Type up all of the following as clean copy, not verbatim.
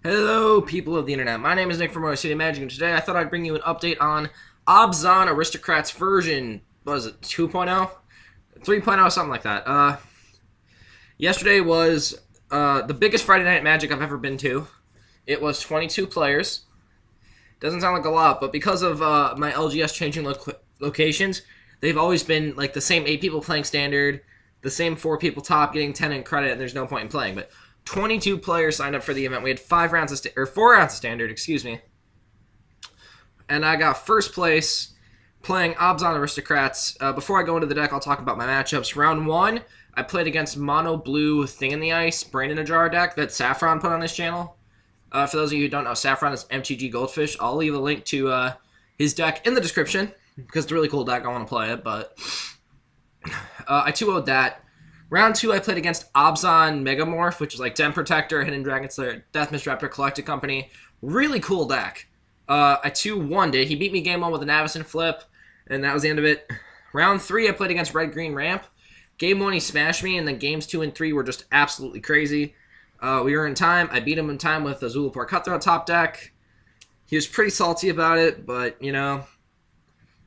Hello, people of the internet. My name is Nick from Motor City Magic, and today I thought I'd bring you an update on Abzan Aristocrats version, what was it, 2.0? 3.0, something like that. Yesterday was the biggest Friday Night Magic I've ever been to. It was 22 players. Doesn't sound like a lot, but because of my LGS changing locations, they've always been like the same 8 people playing standard, the same 4 people top getting 10 in credit, and there's no point in playing. But 22 players signed up for the event. We had 4 rounds of standard, excuse me. And I got first place playing Abzan Aristocrats. Before I go into the deck, I'll talk about my matchups. Round 1, I played against Mono Blue Thing in the Ice, Brain in a Jar deck that Saffron put on his channel. For those of you who don't know, Saffron is MTG Goldfish. I'll leave a link to his deck in the description, because it's a really cool deck. I want to play it, but I 2-0'd that. Round 2, I played against Abzan Megamorph, which is like Den Protector, Hidden Dragon Slayer, Death Misraptor, Collected Company. Really cool deck. I 2-1'd it. He beat me game 1 with an Avacyn flip, and that was the end of it. Round 3, I played against Red-Green Ramp. Game 1, he smashed me, and then games 2 and 3 were just absolutely crazy. We were in time. I beat him in time with a Zulaport Cutthroat top deck. He was pretty salty about it, but, you know,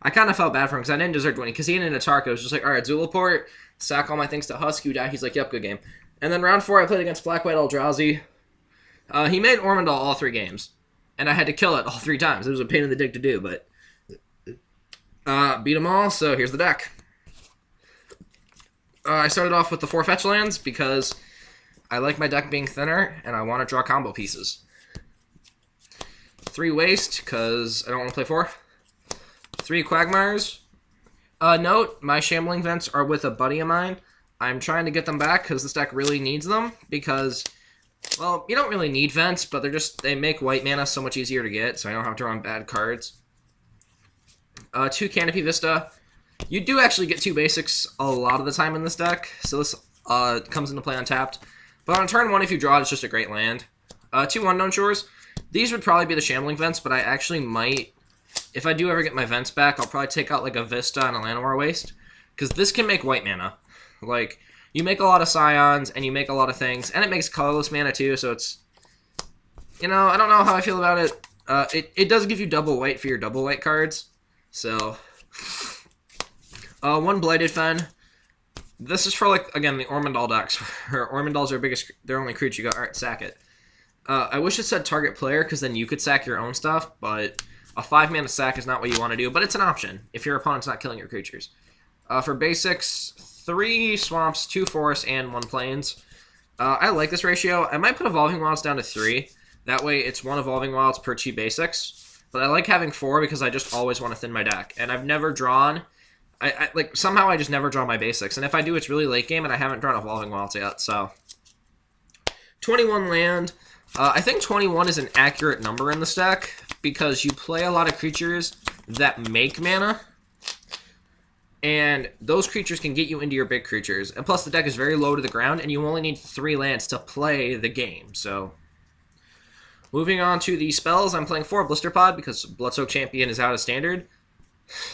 I kind of felt bad for him because I didn't deserve winning. Because he ended a Tarko. It was just like, all right, Zulaport, sack all my things to Husky, die. He's like, yep, good game. And then round 4, I played against Black White Eldrazi. He made Ormondal all 3 games. And I had to kill it all 3 times. It was a pain in the dick to do, but beat them all, so here's the deck. I started off with the 4 fetch lands because I like my deck being thinner, and I want to draw combo pieces. 3 waste, because I don't want to play 4. 3 Quagmires. Note, my Shambling Vents are with a buddy of mine. I'm trying to get them back, because this deck really needs them, because, well, you don't really need Vents, but they make white mana so much easier to get, so I don't have to run bad cards. 2 Canopy Vista. You do actually get 2 basics a lot of the time in this deck, so this comes into play untapped. But on turn 1, if you draw it, it's just a great land. 2 Unknown Shores. These would probably be the Shambling Vents, but I actually might, if I do ever get my Vents back, I'll probably take out like a Vista and a Llanowar Waste. Because this can make white mana. Like, you make a lot of Scions, and you make a lot of things, and it makes colorless mana too, so it's, you know, I don't know how I feel about it. It does give you double white for your double white cards. So, 1 Blighted Fen. This is for, like, again, the Ormondal decks. Ormondals are their only creature. You go, alright, sack it. I wish it said target player, because then you could sack your own stuff, but a 5-mana sack is not what you want to do, but it's an option if your opponent's not killing your creatures. For basics, 3 swamps, 2 forests, and 1 plains. I like this ratio. I might put Evolving Wilds down to 3. That way it's 1 Evolving Wilds per 2 basics. But I like having 4 because I just always want to thin my deck. And I've never drawn, somehow I just never draw my basics. And if I do, it's really late game, and I haven't drawn Evolving Wilds yet, so. 21 land. I think 21 is an accurate number in this deck, because you play a lot of creatures that make mana, and those creatures can get you into your big creatures. And plus, the deck is very low to the ground, and you only need 3 lands to play the game, so. Moving on to the spells, I'm playing 4 Blister Pod, because Bloodsoak Champion is out of standard.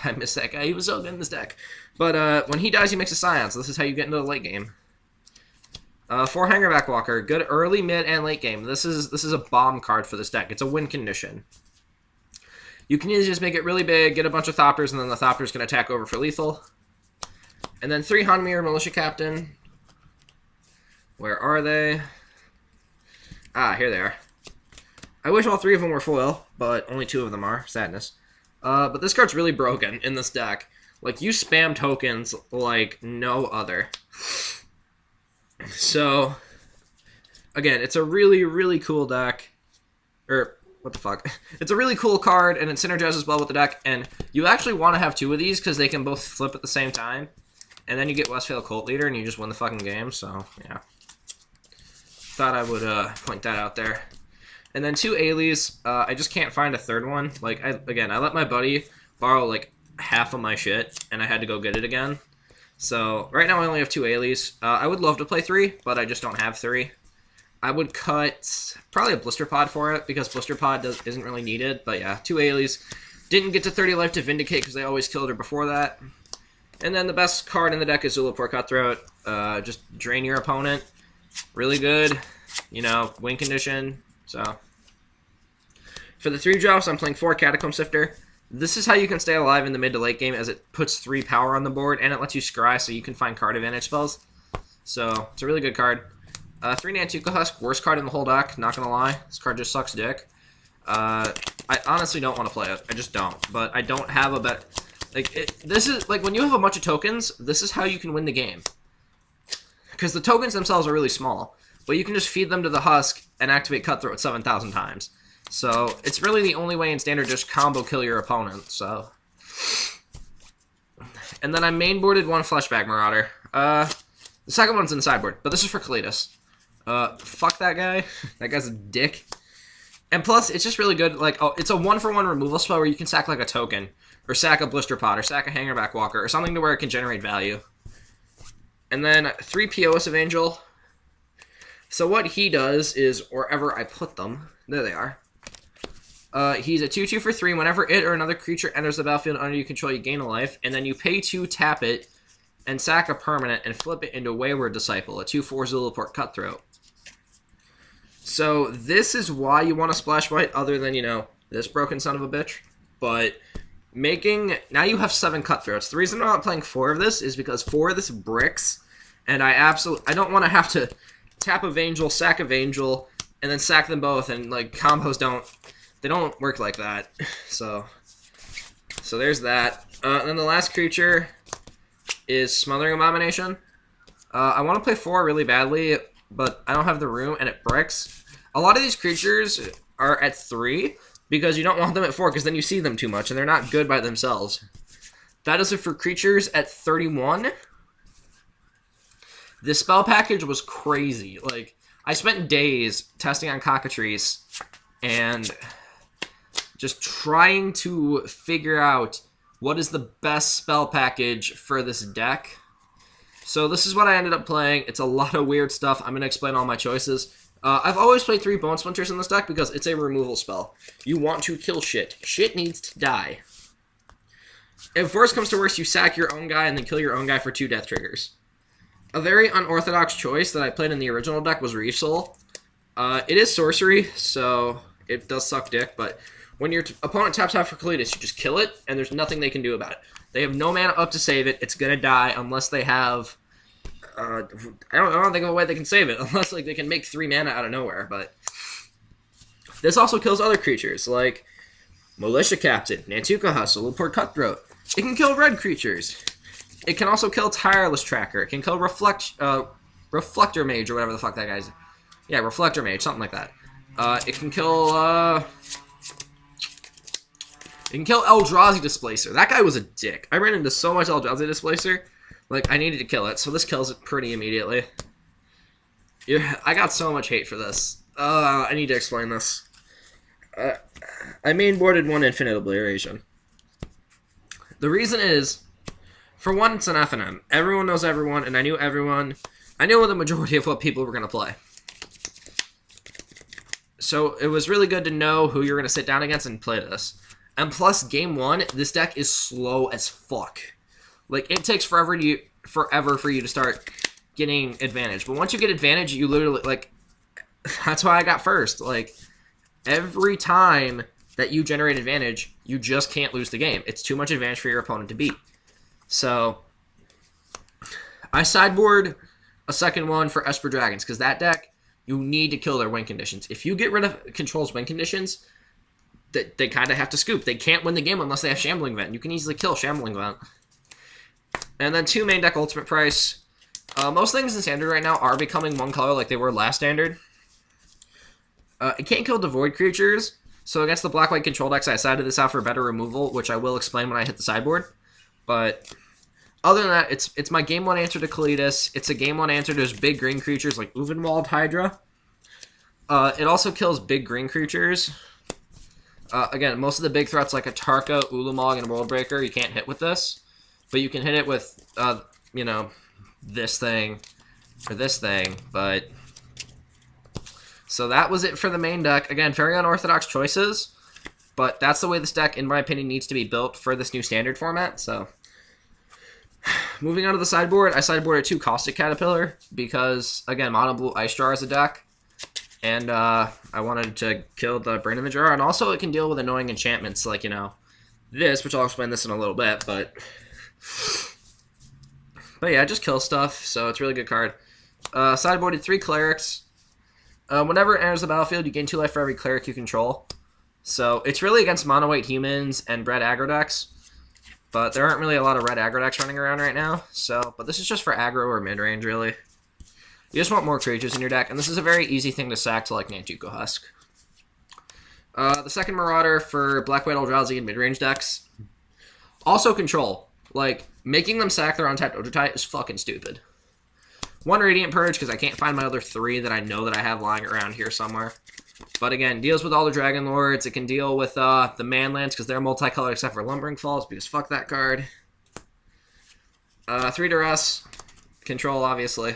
I miss that guy. He was so good in this deck. But when he dies, he makes a Scion, so this is how you get into the late game. 4 Hangerback Walker. Good early, mid, and late game. This is a bomb card for this deck. It's a win condition. You can either just make it really big, get a bunch of Thopters, and then the Thopters can attack over for lethal. And then 3 Hanmir Militia Captain. Where are they? Ah, here they are. I wish all 3 of them were foil, but only 2 of them are. Sadness. But this card's really broken in this deck. Like, you spam tokens like no other. So, again, it's a really, really cool deck. What the fuck? It's a really cool card, and it synergizes well with the deck, and you actually want to have 2 of these, because they can both flip at the same time. And then you get Westfield Cult Leader, and you just win the fucking game, so, yeah. Thought I would point that out there. And then 2 Ailies. I just can't find a 3rd one. Like, I let my buddy borrow, like, half of my shit, and I had to go get it again. So, right now I only have 2 Ailies. I would love to play 3, but I just don't have 3. I would cut probably a Blister Pod for it, because Blister Pod isn't really needed. But yeah, 2 Ailies. Didn't get to 30 life to Vindicate, because they always killed her before that. And then the best card in the deck is Zulaport Cutthroat. Just drain your opponent. Really good. You know, win condition. So, For the 3 drops, I'm playing 4 Catacomb Sifter. This is how you can stay alive in the mid to late game, as it puts 3 power on the board, and it lets you scry so you can find card advantage spells. So, it's a really good card. 3 Nantuko Husk, worst card in the whole deck, not gonna lie. This card just sucks dick. I honestly don't want to play it. I just don't. But I don't have a bet. Like, this is, like, when you have a bunch of tokens, this is how you can win the game. Because the tokens themselves are really small. But you can just feed them to the Husk and activate Cutthroat 7,000 times. So, it's really the only way in Standard just combo kill your opponent, so. And then I mainboarded 1 Fleshbag Marauder. The second one's in the sideboard, but this is for Kalidas. Fuck that guy. That guy's a dick. And plus, it's just really good, like, oh, it's a 1-for-1 removal spell where you can sack, like, a token. Or sack a Blister Pot, or sack a Hangerback Walker, or something to where it can generate value. And then 3 POS of Angel. So what he does is, wherever I put them, there they are. He's a 2/2 for 3. Whenever it or another creature enters the battlefield under your control, you gain a life. And then you pay 2, tap it, and sack a permanent, and flip it into Wayward Disciple, a 2/4 Zulaport Cutthroat. So this is why you want a Splash White, other than, you know, this broken son of a bitch. But now you have 7 Cutthroats. The reason I'm not playing 4 of this is because 4 of this bricks, and I don't want to have to tap of Angel, sack of Angel, and then sack them both, and, like, combos don't work like that. So there's that. And then the last creature is Smothering Abomination. I want to play 4 really badly, but I don't have the room, and it bricks. A lot of these creatures are at 3, because you don't want them at 4, because then you see them too much, and they're not good by themselves. That is it for creatures at 31. This spell package was crazy. Like, I spent days testing on Cockatrice, and just trying to figure out what is the best spell package for this deck. So this is what I ended up playing. It's a lot of weird stuff. I'm going to explain all my choices. I've always played 3 Bone Splinters in this deck because it's a removal spell. You want to kill shit. Shit needs to die. If worst comes to worst, you sack your own guy and then kill your own guy for 2 death triggers. A very unorthodox choice that I played in the original deck was Reef Soul. It is sorcery, so it does suck dick, but when your opponent taps out for Kalidas, you just kill it, and there's nothing they can do about it. They have no mana up to save it. It's gonna die unless they have... I don't think of a way they can save it, unless like they can make 3 mana out of nowhere, but... This also kills other creatures, like Militia Captain, Nantuko Hustle, Zulaport Cutthroat. It can kill red creatures. It can also kill Tireless Tracker. It can kill Reflector Mage, or whatever the fuck that guy's... Yeah, Reflector Mage, something like that. It can kill, It can kill Eldrazi Displacer. That guy was a dick. I ran into so much Eldrazi Displacer. Like, I needed to kill it, so this kills it pretty immediately. Yeah, I got so much hate for this. I need to explain this. I mainboarded 1 Infinite Obliteration. The reason is, for one, it's an FNM. Everyone knows everyone, and I knew everyone. I knew the majority of what people were going to play. So it was really good to know who you're going to sit down against and play this. And plus, game 1, this deck is slow as fuck. Like, it takes forever for you to start getting advantage. But once you get advantage, you literally, like, that's why I got first. Like, every time that you generate advantage, you just can't lose the game. It's too much advantage for your opponent to beat. So, I sideboard a second one for Esper Dragons, because that deck, you need to kill their win conditions. If you get rid of Control's win conditions, they kind of have to scoop. They can't win the game unless they have Shambling Vent. You can easily kill Shambling Vent. And then 2 main deck ultimate price. Most things in Standard right now are becoming 1 color like they were last Standard. It can't kill Devoid creatures, so against the black-white control decks, I decided this out for better removal, which I will explain when I hit the sideboard. But other than that, it's my game 1 answer to Kalidas. It's a game 1 answer to those big green creatures like Uvenwald Hydra. It also kills big green creatures. Again, most of the big threats like Atarka, Ulamog, and Worldbreaker, you can't hit with this. But you can hit it with, you know, this thing, or this thing, but... So that was it for the main deck. Again, very unorthodox choices, but that's the way this deck, in my opinion, needs to be built for this new Standard format, so... Moving on to the sideboard, I sideboarded 2 Caustic Caterpillar, because, again, Mono Blue Ice Jar is a deck. And I wanted to kill the Brain of the Jar, and also it can deal with annoying enchantments like, you know, this, which I'll explain this in a little bit, but yeah, just kill stuff, so it's a really good card. Sideboarded 3 Clerics. Whenever it enters the battlefield, you gain 2 life for every Cleric you control. So it's really against mono-white humans and red aggro decks, but there aren't really a lot of red aggro decks running around right now, so, but this is just for aggro or mid-range, really. You just want more creatures in your deck, and this is a very easy thing to sack to, like, Nantuko Husk. The second Marauder for Black White Eldrazi and mid-range decks. Also control. Like, making them sack their untapped Odortite is fucking stupid. 1 Radiant Purge, because I can't find my other 3 that I know that I have lying around here somewhere. But again, deals with all the Dragon Lords. It can deal with the Manlands, because they're multicolored except for Lumbering Falls, because fuck that card. 3 Duress. Control, obviously.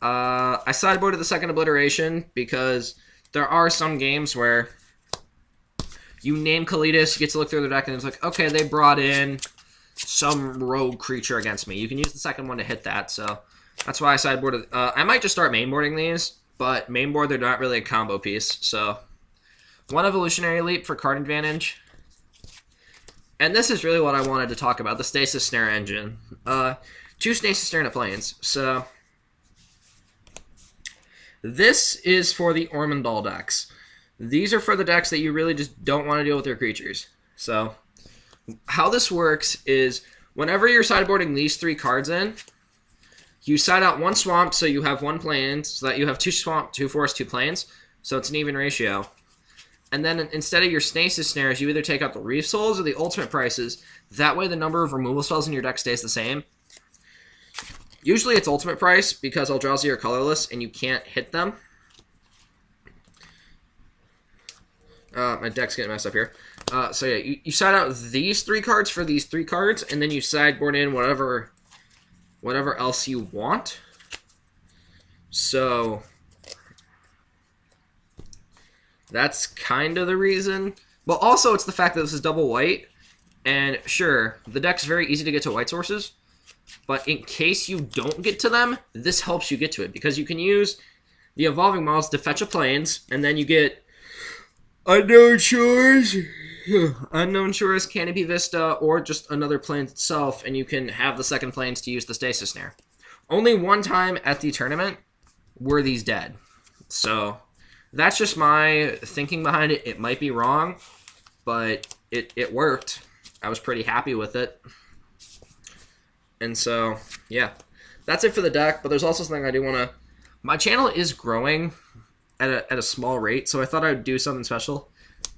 I sideboarded the second Obliteration because there are some games where you name Kalitas, you get to look through their deck, and it's like, okay, they brought in some rogue creature against me. You can use the second one to hit that, so that's why I sideboarded. I might just start mainboarding these, but mainboard, they're not really a combo piece, so 1 Evolutionary Leap for card advantage. And this is really what I wanted to talk about, the Stasis Snare engine. 2 Stasis Snare into Plains, so this is for the Ormondal decks. These are for the decks that you really just don't want to deal with their creatures. So, how this works is, whenever you're sideboarding these 3 cards in, you side out 1 Swamp, so you have 1 Plains, so that you have 2 Swamp, 2 Forest, 2 Plains, so it's an even ratio. And then instead of your Stasis Snares, you either take out the Reef Souls or the Ultimate Prices. That way the number of removal spells in your deck stays the same. Usually it's Ultimate Price, because Eldrazi are colorless and you can't hit them. My deck's getting messed up here. So yeah, you side out these 3 cards for these 3 cards, and then you sideboard in whatever else you want. So that's kind of the reason. But also it's the fact that this is double white, and sure, the deck's very easy to get to white sources, but in case you don't get to them, this helps you get to it, because you can use the Evolving Models to fetch a Plains, and then you get Unknown Shores, Canopy Vista, or just another Plains itself, and you can have the second Plains to use the Stasis Snare. Only 1 time at the tournament were these dead. So that's just my thinking behind it. It might be wrong, but it worked. I was pretty happy with it. And so, yeah. That's it for the deck, but there's also something I do want to... My channel is growing at a small rate, so I thought I'd do something special.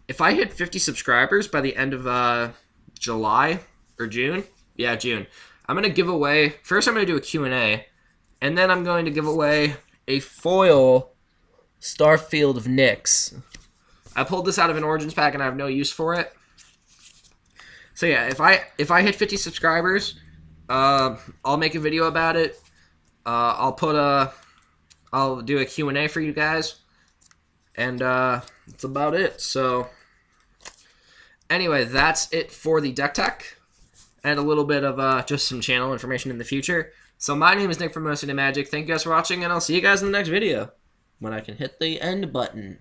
If I hit 50 subscribers by the end of July or June, yeah, June, I'm going to give away, first I'm going to do a Q&A, and then I'm going to give away a foil Starfield of Nyx. I pulled this out of an Origins pack and I have no use for it. So yeah, if I hit 50 subscribers, I'll make a video about it. I'll do a Q&A for you guys. And that's about it. So anyway, that's it for the deck tech, and a little bit of just some channel information in the future. So my name is Nick from City Magic. Thank you guys for watching, and I'll see you guys in the next video when I can hit the end button.